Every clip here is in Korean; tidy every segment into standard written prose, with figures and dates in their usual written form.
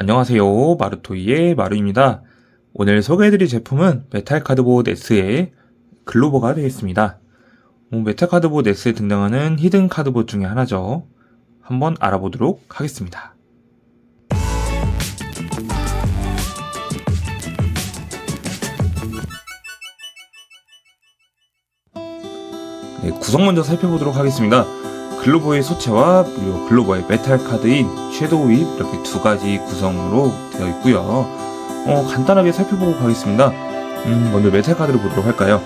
안녕하세요. 마루토이의 마루입니다. 오늘 소개해드릴 제품은 메탈 카드보드 S의 글로버가 되겠습니다. 메탈 카드보드 S에 등장하는 히든 카드보드 중에 하나죠. 한번 알아보도록 하겠습니다. 네, 구성 먼저 살펴보도록 하겠습니다. 글로버의 소체와 그리고 글로버의 메탈 카드인 섀도우 윕 이렇게 두 가지 구성으로 되어 있고요. 간단하게 살펴보고 가겠습니다. 먼저 메탈 카드를 보도록 할까요?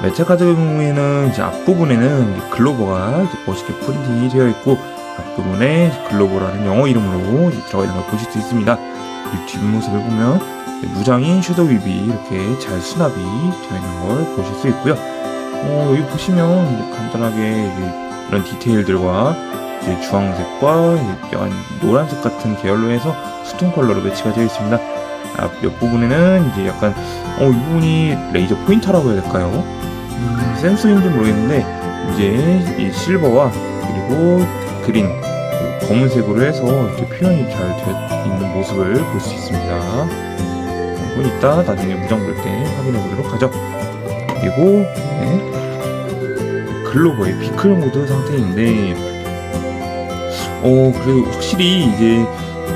메탈 카드 경우에는 이제 앞부분에는 이제 글로버가 이제 멋있게 프린팅이 되어 있고 앞부분에 글로버라는 영어 이름으로 들어가 있는 걸 보실 수 있습니다. 이 뒷모습을 보면 무장인 섀도우 윕이 이렇게 잘 수납이 되어 있는 걸 보실 수 있고요. 여기 보시면 간단하게 이런 디테일들과 이제 주황색과 약간 노란색 같은 계열로 해서 스톤 컬러로 매치가 되어 있습니다. 앞 부분에는 이제 약간 이 부분이 레이저 포인터라고 해야 될까요? 센서인지 모르겠는데 이제 이 실버와 그리고 그린 검은색으로 해서 이렇게 표현이 잘 되어 있는 모습을 볼 수 있습니다. 이건 이따 나중에 무장볼 때 확인해 보도록 하죠. 그리고 글로버의 비클 모드 상태인데 그래도 확실히 이제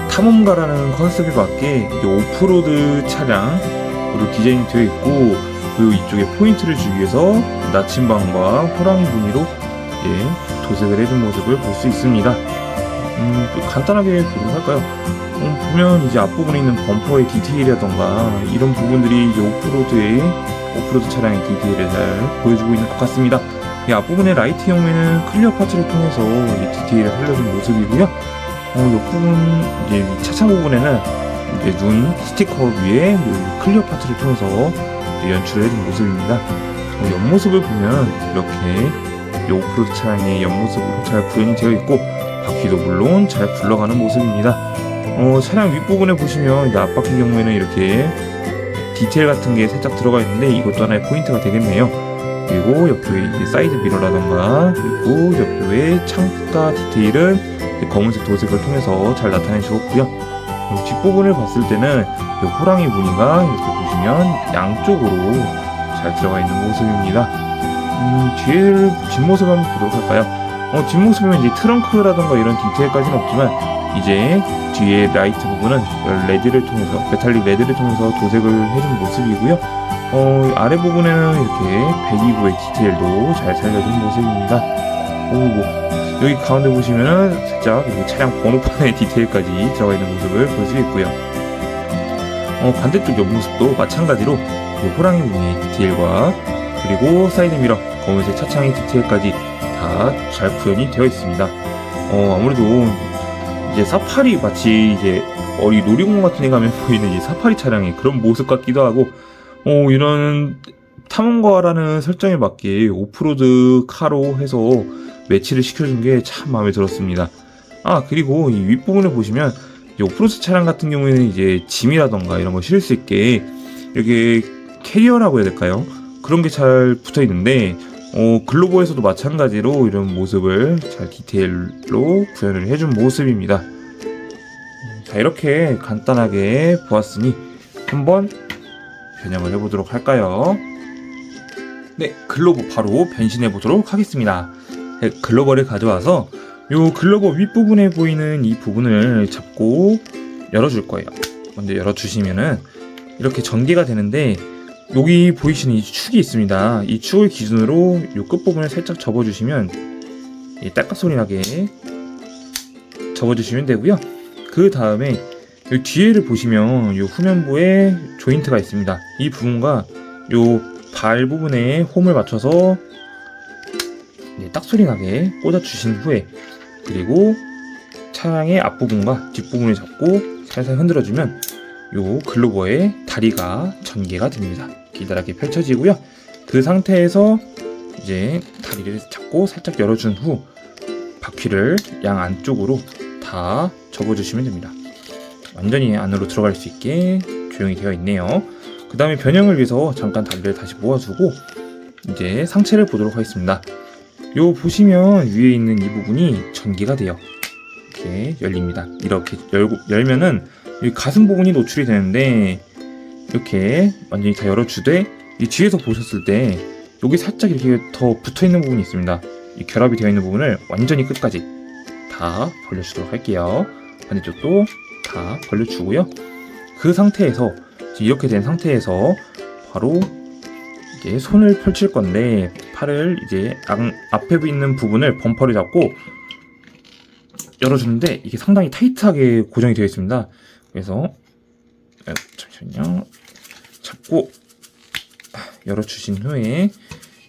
탐험가라는 컨셉에 맞게 이제 오프로드 차량으로 디자인이 되어 있고 그리고 이쪽에 포인트를 주기 위해서 나침반과 호랑이 무늬로 도색을 해준 모습을 볼 수 있습니다. 간단하게 보도록 할까요? 보면 이제 앞부분에 있는 범퍼의 디테일이라던가 이런 부분들이 이제 오프로드 차량의 디테일을 잘 보여주고 있는 것 같습니다. 이 앞부분의 라이트 경우에는 클리어 파츠를 통해서 이 디테일을 살려준 모습이고요. 옆부분 이제 차창 부분에는 이제 눈 스티커 위에 클리어 파츠를 통해서 연출을 해준 모습입니다. 옆모습을 보면 이렇게 오프로드 차량의 옆모습으로 잘 구현이 되어 있고 바퀴도 물론 잘 굴러가는 모습입니다. 차량 윗부분에 보시면 이제 앞바퀴 경우에는 이렇게 디테일 같은 게 살짝 들어가 있는데 이것도 하나의 포인트가 되겠네요. 그리고 옆에 이제 사이드 미러라던가 그리고 옆에 창가 디테일은 검은색 도색을 통해서 잘 나타내 주었고요. 뒷부분을 봤을 때는 호랑이 무늬가 이렇게 보시면 양쪽으로 잘 들어가 있는 모습입니다. 뒷모습 한번 보도록 할까요? 뒷모습은 이제 트렁크라던가 이런 디테일까지는 없지만 이제 뒤에 라이트 부분은 메탈릭 레드를 통해서 도색을 해준 모습이고요. 아래 부분에는 이렇게 배기구의 디테일도 잘 살려준 모습입니다. 여기 가운데 보시면은 살짝 차량 번호판의 디테일까지 들어가 있는 모습을 볼 수 있고요. 반대쪽 옆모습도 마찬가지로 호랑이 무늬의 디테일과 그리고 사이드 미러, 검은색 차창의 디테일까지 다 잘 구현이 되어 있습니다. 아무래도 이제 사파리 마치 이제 어리 놀이공원 같은 데 가면 보이는 이 사파리 차량의 그런 모습 같기도 하고 이런 탐험가라는 설정에 맞게 오프로드 카로 해서 매치를 시켜준 게 참 마음에 들었습니다. 그리고 이 윗부분을 보시면 오프로드 차량 같은 경우에는 이제 짐이라던가 이런 거 실을 수 있게 이렇게 캐리어라고 해야 될까요? 그런 게 잘 붙어 있는데 글로버에서도 마찬가지로 이런 모습을 잘 디테일로 구현을 해준 모습입니다. 자, 이렇게 간단하게 보았으니 한번 변형을 해보도록 할까요? 네, 글로버 바로 변신해 보도록 하겠습니다. 네, 글로버를 가져와서 요 글로버 윗부분에 보이는 이 부분을 잡고 열어줄 거예요. 먼저 열어주시면은 이렇게 전개가 되는데 여기 보이시는 이 축이 있습니다. 이 축을 기준으로 요 끝부분을 살짝 접어주시면 딸깍 소리 나게 접어주시면 되고요. 그 다음에 이 뒤에를 보시면 이 후면부에 조인트가 있습니다. 이 부분과 이 발 부분에 홈을 맞춰서 딱 소리 나게 꽂아 주신 후에 그리고 차량의 앞부분과 뒷부분을 잡고 살살 흔들어 주면 이 글로버의 다리가 전개가 됩니다. 기다랗게 펼쳐지고요. 그 상태에서 이제 다리를 잡고 살짝 열어준 후 바퀴를 양 안쪽으로 다 접어주시면 됩니다. 완전히 안으로 들어갈 수 있게 조용히 되어 있네요. 그 다음에 변형을 위해서 잠깐 다리를 다시 모아주고 이제 상체를 보도록 하겠습니다. 요 보시면 위에 있는 이 부분이 전기가 돼요. 이렇게 열립니다. 이렇게 열면은 이 가슴 부분이 노출이 되는데 이렇게 완전히 다 열어주되 이 뒤에서 보셨을 때 여기 살짝 이렇게 더 붙어있는 부분이 있습니다. 이 결합이 되어 있는 부분을 완전히 끝까지 다 벌려주도록 할게요. 반대쪽도 다 벌려주고요. 그 상태에서 이렇게 된 상태에서 바로 이제 손을 펼칠 건데 팔을 이제 앞에 있는 부분을 범퍼를 잡고 열어주는데 이게 상당히 타이트하게 고정이 되어 있습니다. 그래서 잠시만요. 잡고 열어주신 후에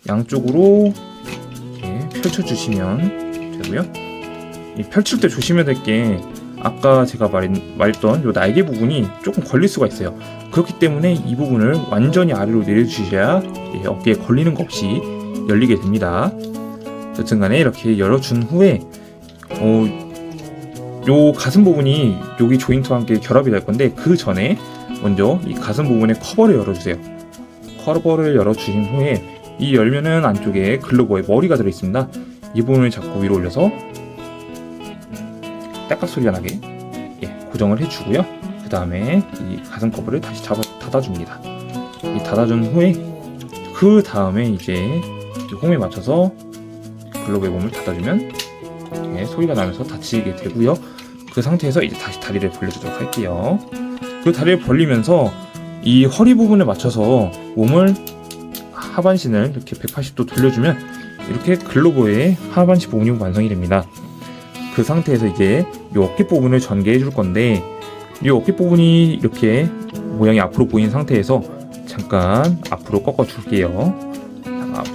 양쪽으로 이렇게 펼쳐주시면 되고요. 이 펼칠 때 조심해야 될 게 아까 제가 말했던 요 날개 부분이 조금 걸릴 수가 있어요. 그렇기 때문에 이 부분을 완전히 아래로 내려주셔야 어깨에 걸리는 것 없이 열리게 됩니다. 여튼간에 이렇게 열어준 후에 요 가슴 부분이 여기 조인트와 함께 결합이 될 건데 그 전에 먼저 이 가슴 부분의 커버를 열어주세요. 커버를 열어주신 후에 이 열면은 안쪽에 글로버의 머리가 들어있습니다. 이 부분을 잡고 위로 올려서 딸깍 소리가 나게 고정을 해주고요. 그 다음에 이 가슴 커버를 다시 닫아줍니다. 이 닫아준 후에 그 다음에 이제 홈에 맞춰서 글로버의 몸을 닫아주면 소리가 나면서 닫히게 되고요. 그 상태에서 이제 다시 다리를 벌려주도록 할게요. 그 다리를 벌리면서 이 허리 부분에 맞춰서 몸을 하반신을 이렇게 180도 돌려주면 이렇게 글로버의 하반신 부분이 완성이 됩니다. 그 상태에서 이제 이 어깨 부분을 전개해 줄 건데 이 어깨 부분이 이렇게 모양이 앞으로 보이는 상태에서 잠깐 앞으로 꺾어 줄게요.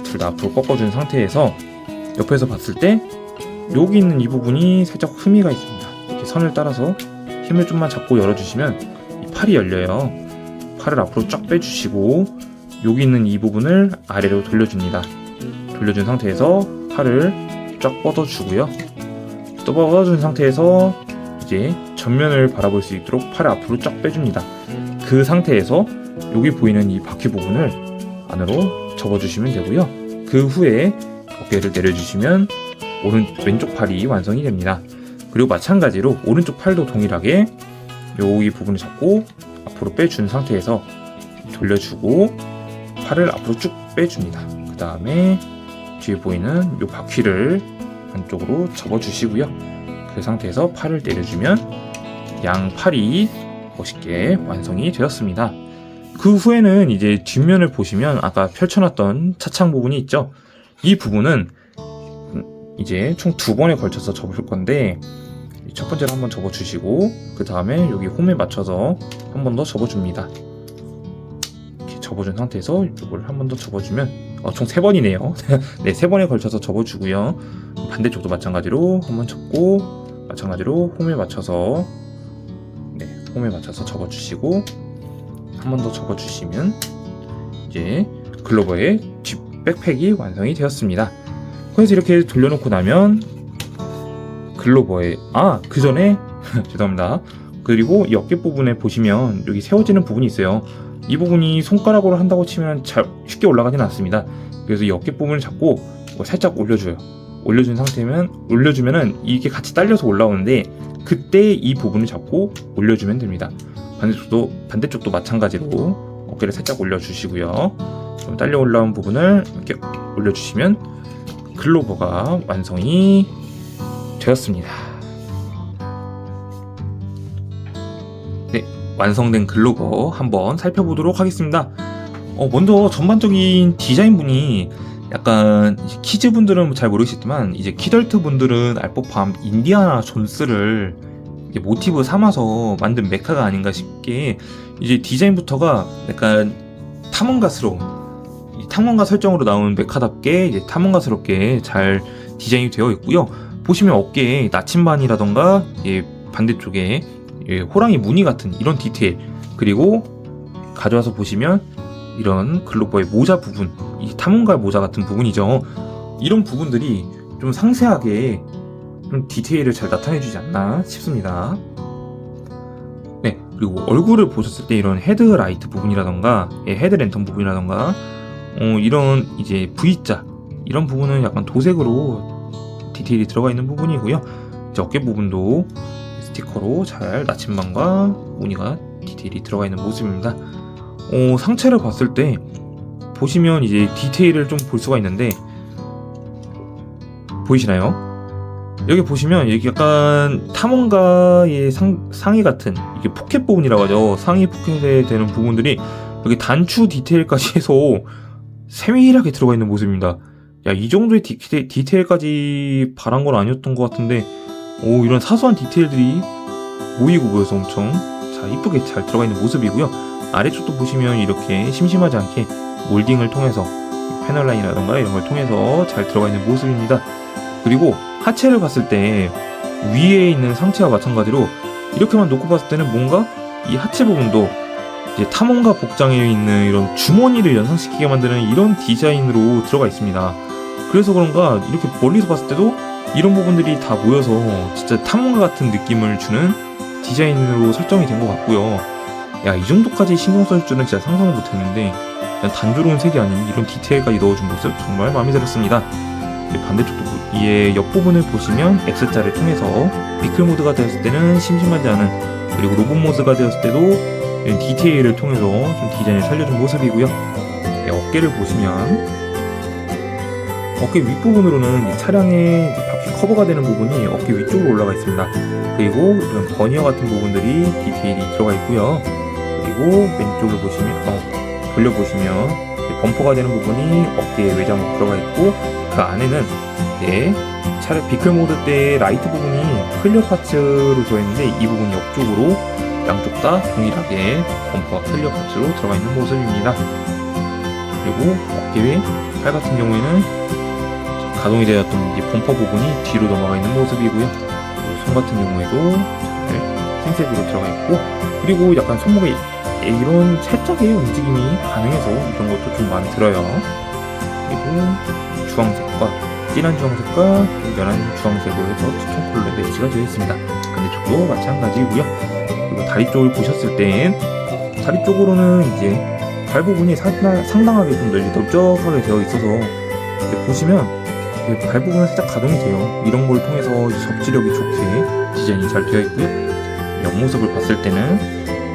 둘 다 앞으로 꺾어준 상태에서 옆에서 봤을 때 여기 있는 이 부분이 살짝 흠이가 있습니다. 이렇게 선을 따라서 힘을 좀만 잡고 열어주시면 이 팔이 열려요. 팔을 앞으로 쫙 빼주시고 여기 있는 이 부분을 아래로 돌려줍니다. 돌려준 상태에서 팔을 쫙 뻗어주고요. 또 뻗어준 상태에서 이제 전면을 바라볼 수 있도록 팔을 앞으로 쫙 빼줍니다. 그 상태에서 여기 보이는 이 바퀴 부분을 안으로 접어주시면 되고요. 그 후에 어깨를 내려주시면 왼쪽 팔이 완성이 됩니다. 그리고 마찬가지로 오른쪽 팔도 동일하게 여기 부분을 잡고 앞으로 빼준 상태에서 돌려주고 팔을 앞으로 쭉 빼줍니다. 그 다음에 뒤에 보이는 이 바퀴를 안쪽으로 접어주시고요. 그 상태에서 팔을 내려주면 양 팔이 멋있게 완성이 되었습니다. 그 후에는 이제 뒷면을 보시면 아까 펼쳐놨던 차창 부분이 있죠. 이 부분은 이제 총 2번에 걸쳐서 접을 건데 첫 번째로 한번 접어주시고 그 다음에 여기 홈에 맞춰서 한 번 더 접어줍니다. 이렇게 접어준 상태에서 이걸 한 번 더 접어주면 총 3번이네요. 네, 3번에 걸쳐서 접어주고요. 반대쪽도 마찬가지로 한 번 접고 마찬가지로 홈에 맞춰서 접어주시고 한 번 더 접어주시면 이제 글로버의 뒷 백팩이 완성이 되었습니다. 그래서 이렇게 돌려놓고 나면 글로버의 그 전에 죄송합니다. 그리고 이 어깨 부분에 보시면 여기 세워지는 부분이 있어요. 이 부분이 손가락으로 한다고 치면 쉽게 올라가진 않습니다. 그래서 이 어깨 부분을 잡고 살짝 올려줘요. 올려주면은 이게 같이 딸려서 올라오는데 그때 이 부분을 잡고 올려주면 됩니다. 반대쪽도 마찬가지로 어깨를 살짝 올려주시고요. 좀 딸려 올라온 부분을 이렇게 올려주시면 글로버가 완성이 되었습니다. 네, 완성된 글로버 한번 살펴보도록 하겠습니다. 먼저 전반적인 디자인분이 약간 키즈 분들은 잘 모르시겠지만 이제 키덜트 분들은 알 법한 인디아나 존스를 모티브 삼아서 만든 메카가 아닌가 싶게 이제 디자인부터가 약간 탐험가 설정으로 나온 메카답게 이제 탐험가스럽게 잘 디자인이 되어 있고요. 보시면 어깨에 나침반이라던가 반대쪽에 호랑이 무늬 같은 이런 디테일, 그리고 가져와서 보시면 이런 글로버의 모자 부분, 이 탐험가 모자 같은 부분이죠. 이런 부분들이 좀 상세하게 좀 디테일을 잘 나타내주지 않나 싶습니다. 네, 그리고 얼굴을 보셨을 때 이런 헤드라이트 부분이라던가 헤드랜턴 부분이라던가 이런 이제 V자 이런 부분은 약간 도색으로 디테일이 들어가 있는 부분이고요. 이제 어깨 부분도 스티커로 잘 나침반과 무늬가 디테일이 들어가 있는 모습입니다. 상체를 봤을 때 보시면 이제 디테일을 좀 볼 수가 있는데 보이시나요? 여기 보시면 여기 약간 탐험가의 상의 같은 이게 포켓 부분이라고 하죠. 상의 포켓에 되는 부분들이 여기 단추 디테일까지 해서 세밀하게 들어가 있는 모습입니다. 야, 이 정도의 디테일까지 바란 건 아니었던 것 같은데 이런 사소한 디테일들이 모이고 모여서 엄청 자 이쁘게 잘 들어가 있는 모습이고요. 아래쪽도 보시면 이렇게 심심하지 않게 몰딩을 통해서 패널라인이라던가 이런 걸 통해서 잘 들어가 있는 모습입니다. 그리고 하체를 봤을 때 위에 있는 상체와 마찬가지로 이렇게만 놓고 봤을 때는 뭔가 이 하체 부분도 이제 탐험가 복장에 있는 이런 주머니를 연상시키게 만드는 이런 디자인으로 들어가 있습니다. 그래서 그런가 이렇게 멀리서 봤을 때도 이런 부분들이 다 모여서 진짜 탐험가 같은 느낌을 주는 디자인으로 설정이 된 것 같고요. 야, 이 정도까지 신경 쓸 줄은 진짜 상상을 못했는데 그냥 단조로운 색이 아닌 이런 디테일까지 넣어준 모습 정말 마음에 들었습니다. 반대쪽도 이의 옆부분을 보시면 X자를 통해서 비클 모드가 되었을 때는 심심하지 않은 그리고 로봇 모드가 되었을 때도 이런 디테일을 통해서 좀 디자인을 살려준 모습이고요. 어깨를 보시면 어깨 윗부분으로는 차량의 바퀴 커버가 되는 부분이 어깨 위쪽으로 올라가 있습니다. 그리고 이런 버니어 같은 부분들이 디테일이 들어가 있고요. 그리고 왼쪽을 보시면 돌려보시면 범퍼가 되는 부분이 어깨에 외장으로 들어가 있고 그 안에는 차량 비클 모드 때 라이트 부분이 클리어 파츠로 들어있는데 이 부분이 옆쪽으로 양쪽 다 동일하게 범퍼와 클리어 파츠로 들어가 있는 모습입니다. 그리고 어깨 팔 같은 경우에는 가동이 되었던 이 범퍼 부분이 뒤로 넘어가 있는 모습이고요. 그리고 손 같은 경우에도 흰색으로 들어가 있고 그리고 약간 손목에 이런 살짝의 움직임이 가능해서 이런 것도 좀 마음에 들어요. 그리고 주황색과 진한 주황색과 좀 연한 주황색으로 해서 투톤 컬러에 매치가 되어 있습니다. 반대쪽도 마찬가지고요. 그리고 다리 쪽을 보셨을 땐 다리 쪽으로는 이제 발 부분이 상당하게 좀 넓적하게 되어 있어서 보시면 발 부분은 살짝 가동이 돼요. 이런 걸 통해서 접지력이 좋게 디자인이 잘 되어 있고요. 옆모습을 봤을 때는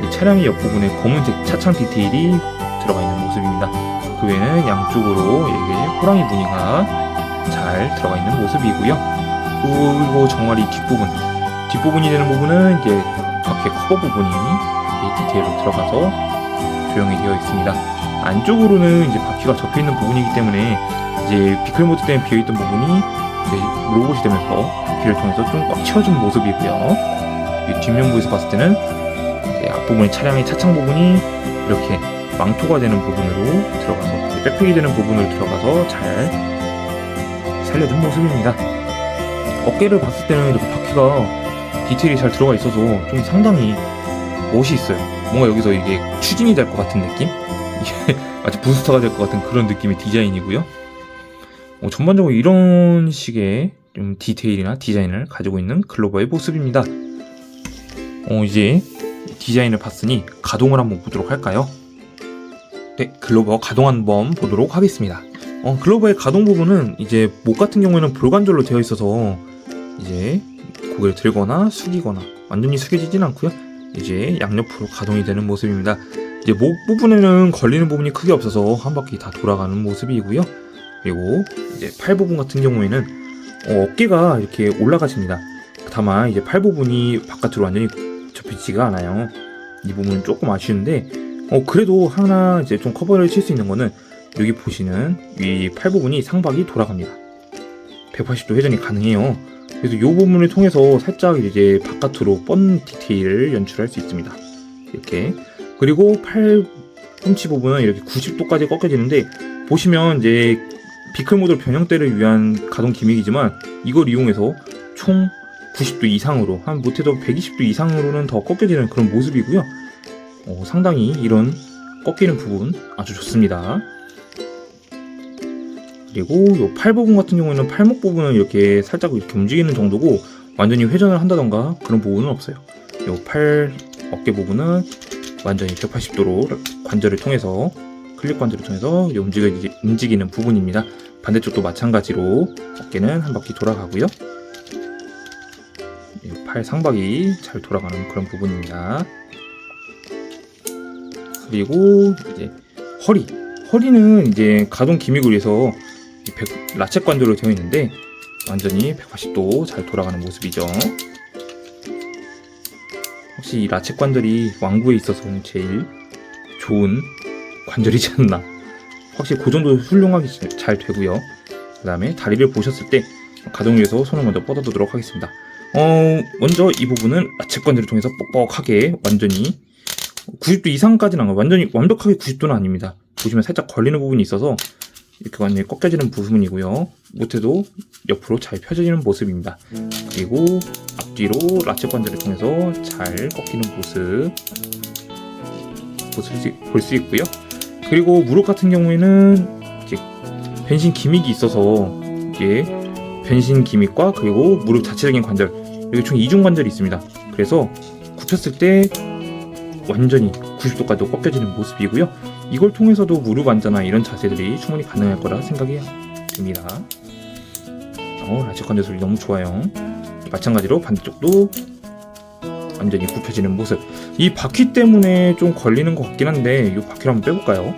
이 차량의 옆부분에 검은색 차창 디테일이 들어가 있는 모습입니다. 그 외에는 양쪽으로 이게 호랑이 무늬가 잘 들어가 있는 모습이고요. 그리고 정말이 뒷부분이 되는 부분은 이제 바퀴 커버 부분이 디테일로 들어가서 조형이 되어 있습니다. 안쪽으로는 이제 바퀴가 접혀 있는 부분이기 때문에 이제 비클 모드 때문에 비어있던 부분이 이제 로봇이 되면서 바퀴를 통해서 좀 꽉 채워준 모습이고요. 뒷면부에서 봤을 때는 앞부분의 차량의 차창 부분이 이렇게 망토가 되는 부분으로 들어가서 백팩이 되는 부분으로 들어가서 잘 살려준 모습입니다. 어깨를 봤을 때는 이렇게 바퀴가 디테일이 잘 들어가 있어서 좀 상당히 멋이 있어요. 뭔가 여기서 이게 추진이 될 것 같은 느낌? 이게 마치 부스터가 될 것 같은 그런 느낌의 디자인이고요. 전반적으로 이런 식의 좀 디테일이나 디자인을 가지고 있는 글로버의 모습입니다. 이제 디자인을 봤으니 가동을 한번 보도록 할까요? 네, 글로버 가동 한번 보도록 하겠습니다. 글로버의 가동 부분은 이제 목 같은 경우에는 볼관절로 되어 있어서 이제 고개를 들거나 숙이거나 완전히 숙여지진 않고요. 이제 양옆으로 가동이 되는 모습입니다. 이제 목 부분에는 걸리는 부분이 크게 없어서 한 바퀴 다 돌아가는 모습이고요. 그리고 이제 팔 부분 같은 경우에는 어깨가 이렇게 올라가십니다. 다만 이제 팔 부분이 바깥으로 완전히 접히지가 않아요. 이 부분은 조금 아쉬운데 그래도 하나 이제 좀 커버를 칠 수 있는 거는 여기 보시는 위 팔 부분이 상박이 돌아갑니다. 180도 회전이 가능해요. 그래서 이 부분을 통해서 살짝 이제 바깥으로 번 디테일을 연출할 수 있습니다. 이렇게. 그리고 팔꿈치 부분은 이렇게 90도까지 꺾여지는데 보시면 이제 비클 모드 변형대를 위한 가동 기믹이지만 이걸 이용해서 총 90도 이상으로 한 못해도 120도 이상으로는 더 꺾여지는 그런 모습이고요. 상당히 이런 꺾이는 부분 아주 좋습니다. 그리고 이 팔 부분 같은 경우에는 팔목 부분은 이렇게 살짝 이렇게 움직이는 정도고 완전히 회전을 한다던가 그런 부분은 없어요. 이 팔 어깨 부분은 완전히 180도로 관절을 통해서 클릭 관절을 통해서 움직이는 부분입니다. 반대쪽도 마찬가지로 어깨는 한 바퀴 돌아가고요. 팔 상박이 잘 돌아가는 그런 부분입니다. 그리고 이제 허리는 이제 가동 기믹을 위해서 라쳇 관절로 되어 있는데 완전히 180도 잘 돌아가는 모습이죠. 혹시 이 라쳇 관절이 왕구에 있어서는 제일 좋은 관절이지 않나. 확실히 그 정도 훌륭하게 잘 되고요. 그 다음에 다리를 보셨을 때 가동을 위해서 손을 먼저 뻗어두도록 하겠습니다. 먼저 이 부분은 라쳇 관절을 통해서 뻑뻑하게 완전히 90도 이상까지는 안 가요. 완전히 완벽하게 90도는 아닙니다. 보시면 살짝 걸리는 부분이 있어서 이렇게 완전히 꺾여지는 부분이고요. 못해도 옆으로 잘 펴져지는 모습입니다. 그리고 앞뒤로 라쳇 관절을 통해서 잘 꺾이는 모습 볼 수 있고요. 그리고 무릎 같은 경우에는 이제 변신 기믹이 있어서 이게 변신 기믹과 그리고 무릎 자체적인 관절 여기 총 이중 관절이 있습니다. 그래서 굽혔을 때 완전히 90도까지 꺾여지는 모습이고요. 이걸 통해서도 무릎 앉아나 이런 자세들이 충분히 가능할 거라 생각이 듭니다. 라쳇 관절 소리 너무 좋아요. 마찬가지로 반대쪽도 완전히 굽혀지는 모습. 이 바퀴 때문에 좀 걸리는 것 같긴 한데 이 바퀴를 한번 빼볼까요?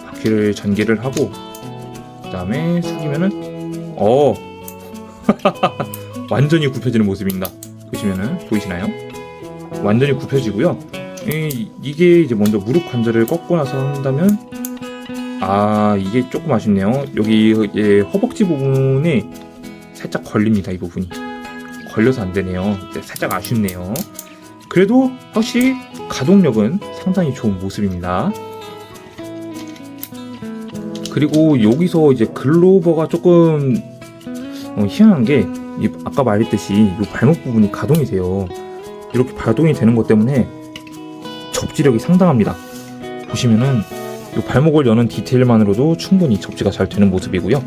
바퀴를 전개를 하고 그 다음에 숙이면은 완전히 굽혀지는 모습입니다. 보이시나요? 완전히 굽혀지고요. 이게 이제 먼저 무릎 관절을 꺾고 나서 한다면 이게 조금 아쉽네요. 여기 허벅지 부분에 살짝 걸립니다. 이 부분이 걸려서 안 되네요. 살짝 아쉽네요. 그래도 확실히 가동력은 상당히 좋은 모습입니다. 그리고 여기서 이제 글로버가 조금 희한한 게 아까 말했듯이 이 발목 부분이 가동이 돼요. 이렇게 가동이 되는 것 때문에 접지력이 상당합니다. 보시면은 이 발목을 여는 디테일만으로도 충분히 접지가 잘 되는 모습이고요.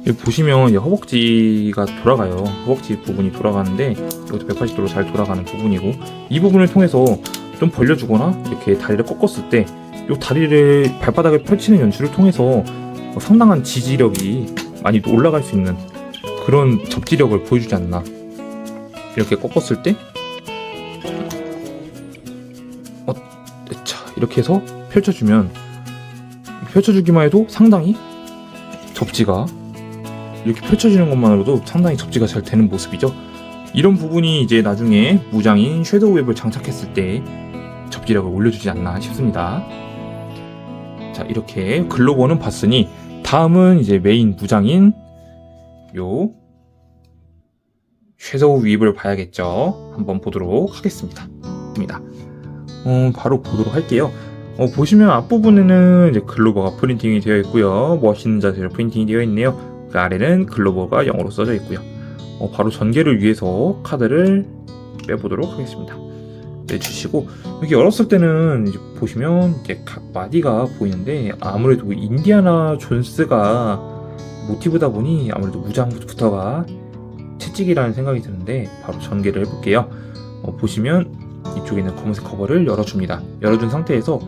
여기 보시면 허벅지가 돌아가요. 허벅지 부분이 돌아가는데 이것도 180도로 잘 돌아가는 부분이고 이 부분을 통해서 좀 벌려주거나 이렇게 다리를 꺾었을 때 이 다리를 발바닥을 펼치는 연출을 통해서 상당한 지지력이 많이 올라갈 수 있는 그런 접지력을 보여주지 않나. 이렇게 꺾었을 때 이렇게 해서 펼쳐주기만 해도 상당히 접지가 이렇게 펼쳐지는 것만으로도 상당히 접지가 잘 되는 모습이죠. 이런 부분이 이제 나중에 무장인 섀도우 웹을 장착했을 때 접지력을 올려주지 않나 싶습니다. 자, 이렇게 글로버는 봤으니 다음은 이제 메인 무장인 요 섀도우 웹을 봐야겠죠. 한번 보도록 하겠습니다. 바로 보도록 할게요. 보시면 앞부분에는 이제 글로버가 프린팅이 되어 있고요. 멋있는 자세로 프린팅이 되어 있네요. 그 아래는 글로버가 영어로 써져 있고요. 바로 전개를 위해서 카드를 빼보도록 하겠습니다. 내주시고 여기 열었을 때는 이제 보시면 이제 각 마디가 보이는데 아무래도 인디아나 존스가 모티브다 보니 아무래도 무장부터가 채찍이라는 생각이 드는데 바로 전개를 해볼게요. 보시면 이쪽에 있는 검은색 커버를 열어줍니다. 열어준 상태에서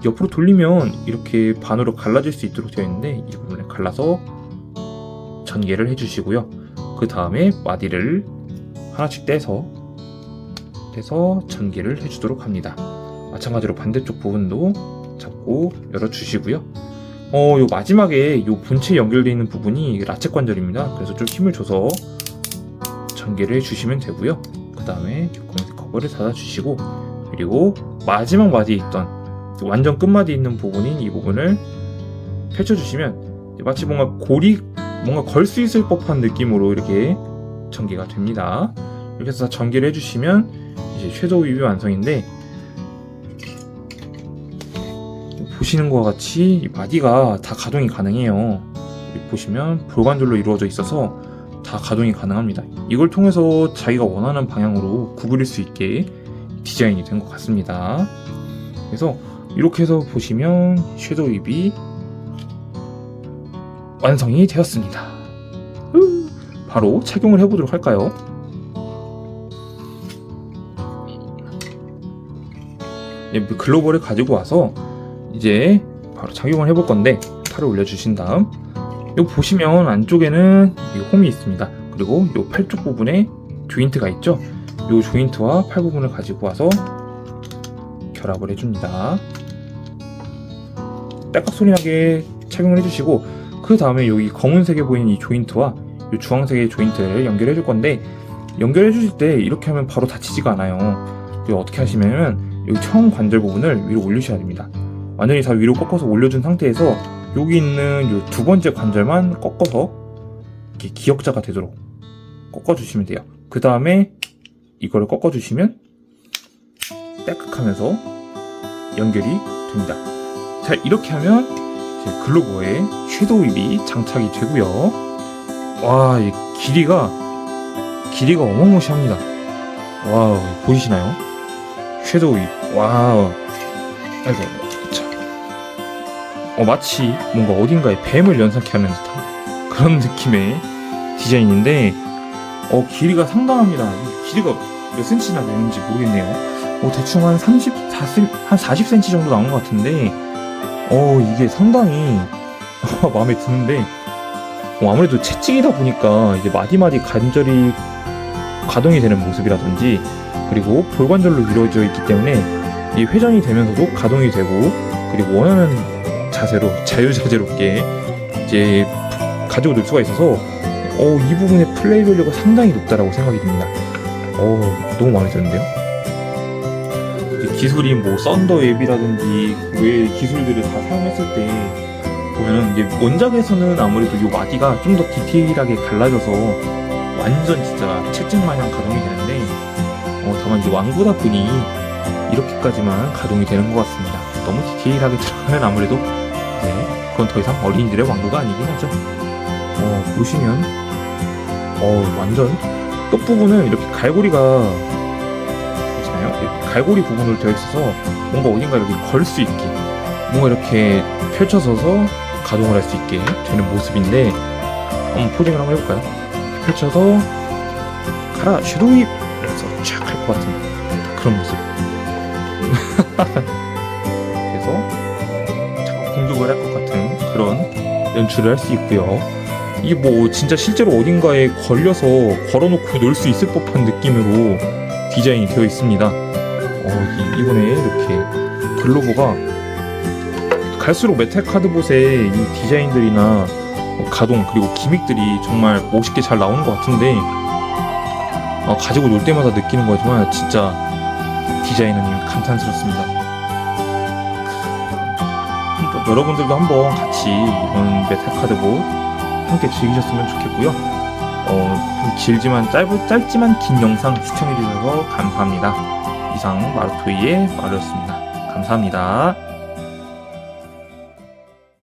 옆으로 돌리면 이렇게 반으로 갈라질 수 있도록 되어 있는데 이 부분을 갈라서 전개를 해주시고요. 그 다음에 마디를 하나씩 떼서 전개를 해주도록 합니다. 마찬가지로 반대쪽 부분도 잡고 열어주시고요. 요 마지막에 요 본체에 연결되어 있는 부분이 라쳇 관절입니다. 그래서 좀 힘을 줘서 전개를 해주시면 되고요. 그 다음에 검은색 커버를 닫아주시고 그리고 마지막 마디에 있던 완전 끝마디에 있는 부분인 이 부분을 펼쳐주시면 마치 뭔가 걸 수 있을 법한 느낌으로 이렇게 전개가 됩니다. 이렇게 해서 전개를 해주시면 이제 섀도우 웹이 완성인데 보시는 것과 같이 이 마디가 다 가동이 가능해요. 보시면 볼관절로 이루어져 있어서 다 가동이 가능합니다. 이걸 통해서 자기가 원하는 방향으로 구부릴 수 있게 디자인이 된 것 같습니다. 그래서 이렇게 해서 보시면 섀도우 웹이 완성이 되었습니다. 바로 착용을 해보도록 할까요? 글로벌을 가지고 와서 이제 바로 착용을 해볼 건데 팔을 올려주신 다음 여기 보시면 안쪽에는 이 홈이 있습니다. 그리고 이 팔 쪽 부분에 조인트가 있죠. 요 조인트와 팔 부분을 가지고 와서 결합을 해줍니다. 딸깍 소리 나게 착용을 해주시고, 그 다음에 여기 검은색에 보이는 이 조인트와 요 주황색의 조인트를 연결해 줄 건데, 연결해 주실 때 이렇게 하면 바로 닫히지가 않아요. 어떻게 하시면은 여기 청 관절 부분을 위로 올리셔야 됩니다. 완전히 다 위로 꺾어서 올려준 상태에서 여기 있는 요 두 번째 관절만 꺾어서 이렇게 기역자가 되도록 꺾어주시면 돼요. 그 다음에 이거를 꺾어주시면 딸깍하면서 연결이 됩니다. 자, 이렇게 하면 이제 글로버에 섀도우 립이 장착이 되고요. 와, 이 길이가 어마무시합니다. 와우, 보이시나요? 섀도우 립. 와우. 아이고, 자. 마치 뭔가 어딘가에 뱀을 연상케 하는 듯한 그런 느낌의 디자인인데, 길이가 상당합니다. 길이가 몇 센치나 되는지 모르겠네요. 대충 한 40cm 정도 나온 것 같은데, 이게 상당히 마음에 드는데, 아무래도 채찍이다 보니까 이제 마디마디 관절이 가동이 되는 모습이라든지, 그리고 볼관절로 이루어져 있기 때문에 이 회전이 되면서도 가동이 되고, 그리고 원하는 자세로 자유자재롭게 이제 가지고 놀 수가 있어서 이 부분의 플레이 밸류가 상당히 높다라고 생각이 듭니다. 너무 마음에 드는데요. 기술이 뭐 썬더 웹이라든지 외 기술들을 다 사용했을 때 보면은 이제 원작에서는 아무래도 이 마디가 좀 더 디테일하게 갈라져서 완전 진짜 채찍 마냥 가동이 되는데, 다만 이제 완구다 보니 이렇게까지만 가동이 되는 것 같습니다. 너무 디테일하게 들어가면 아무래도 그건 더 이상 어린이들의 완구가 아니긴 하죠. 보시면 완전 끝부분은 이렇게 갈고리가 보시나요? 이렇게 갈고리 부분으로 되어 있어서 뭔가 어딘가 이렇게 걸 수 있게, 뭔가 이렇게 펼쳐서서 가동을 할 수 있게 되는 모습인데, 한번 포징을 한번 해볼까요? 펼쳐서 가라 섀도우 립! 이러면서 쫙 할 것 같은 그런 모습. 그래서 자꾸 공격을 할 것 같은 그런 연출을 할 수 있고요. 이게 뭐 진짜 실제로 어딘가에 걸려서 걸어놓고 놀 수 있을 법한 느낌으로 디자인이 되어 있습니다. 이번에 이렇게 글로버가 갈수록 메탈 카드봇의 이 디자인들이나 가동, 그리고 기믹들이 정말 멋있게 잘 나오는 것 같은데, 가지고 놀 때마다 느끼는 거지만 진짜 디자인은 감탄스럽습니다. 여러분들도 한번 같이 이런 메탈 카드봇 함께 즐기셨으면 좋겠고요. 좀 짧지만 긴 영상 시청해주셔서 감사합니다. 이상 마루토이의 마루였습니다. 감사합니다.